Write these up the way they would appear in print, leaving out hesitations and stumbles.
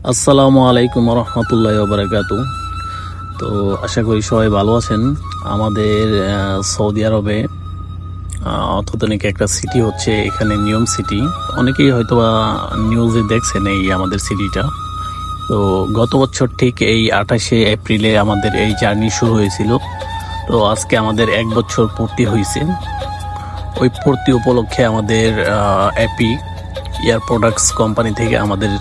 আসসালামু আলাইকুম রহমতুল্লাহি ওয়া বারাকাতুহু। তো আশা করি সবাই ভালো আছেন। আমাদের সৌদি আরবে অত্যাধুনিক একটা সিটি হচ্ছে এখানে নিয়ম সিটি। অনেকেই হয়তো নিউজে দেখছেন এই আমাদের সিটিটা। তো গত বছর ঠিক এই 28শে এপ্রিলে আমাদের এই জার্নি শুরু হয়েছিল। তো আজকে আমাদের 1 বছর পূর্তি হয়েছে। ওই পূর্তি উপলক্ষে আমাদের অ্যাপি এয়ার প্রোডাক্টস কোম্পানি থেকে আমাদের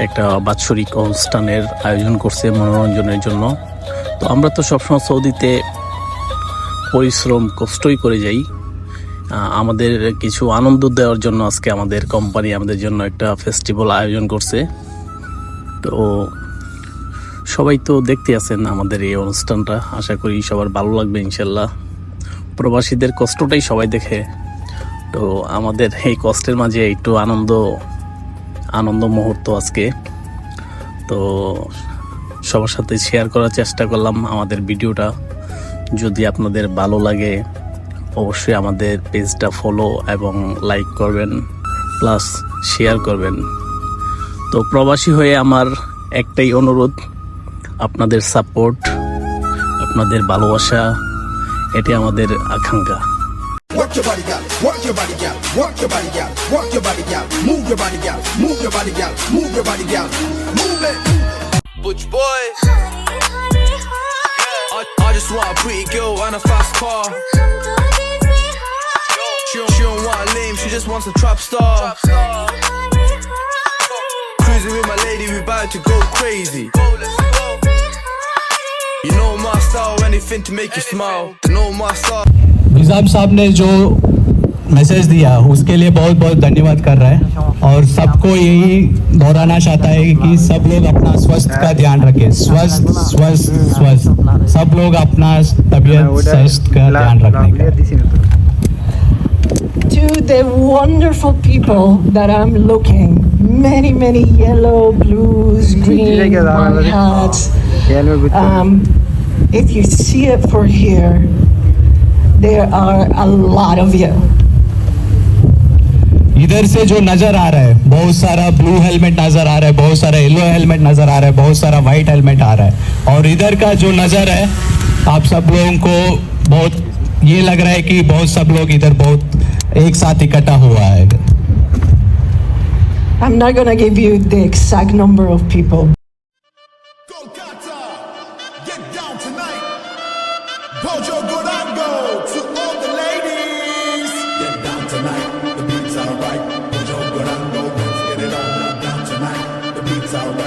একটা বাৎসরিক অনুষ্ঠানের আয়োজন করছে মনোরঞ্জনের জন্য। তো আমরা তো সবসময় সৌদিতে পরিশ্রম কষ্টই করে যাই, আমাদের কিছু আনন্দ দেওয়ার জন্য আজকে আমাদের কোম্পানি আমাদের জন্য একটা ফেস্টিভ্যাল আয়োজন করছে। তো সবাই তো দেখতে আছেন আমাদের এই অনুষ্ঠানটা, আশা করি সবার ভালো লাগবে ইনশাল্লাহ। প্রবাসীদের কষ্টটাই সবাই দেখে, তো আমাদের এই কষ্টের মাঝে একটু আনন্দ মুহূর্ত আজকে। তো সবার সাথে শেয়ার করার চেষ্টা করলাম আমাদের ভিডিওটা। যদি আপনাদের ভালো লাগে অবশ্যই আমাদের পেজটা ফলো এবং লাইক করবেন, প্লাস শেয়ার করবেন। তো প্রবাসী হয়ে আমার একটাই অনুরোধ, আপনাদের সাপোর্ট, আপনাদের ভালোবাসা, এটি আমাদের আকাঙ্ক্ষা। Work your body, gal. Work your body, gal. Work your body, gal. Work your body, gal. Move your body, gal. Move your body, gal. Move your body, gal. Move it. Butch boy. I just want a pretty girl and a fast car. She don't want a lame, she just wants a trap star. Cruising with my lady, we about to go crazy. You know my style, anything to make you smile. You know my style. निज़ाम साहब ने जो message दिया उसके लिए बहुत बहुत धन्यवाद कर रहा है और सबको यही दोहराना चाहता है कि सब लोग अपना स्वास्थ्य का ध्यान रखें। स्वस्थ स्वस्थ स्वस्थ, सब लोग अपना तबीयत स्वास्थ्य का ध्यान रखने का। To the wonderful people that I'm looking, many yellow, blues, green, white hats. If you see it for here, there are a lot of you. इधर से जो नजर आ रहा है बहुत सारा ब्लू हेलमेट नजर आ रहा है, बहुत सारा येलो हेलमेट नजर आ रहा है, बहुत सारा वाइट हेलमेट आ रहा है। और इधर का जो नजर है आप सब लोगों को बहुत ये लग रहा है कि बहुत सब लोग इधर बहुत एक साथ इकट्ठा हुआ है। I'm not gonna give you the exact number of people. Go Qatar. Get down tonight. Bojo Gorango to all the ladies. Get down tonight. The beats are right. Bojo Gorango. Let's get it on. Get down tonight. The beats are right.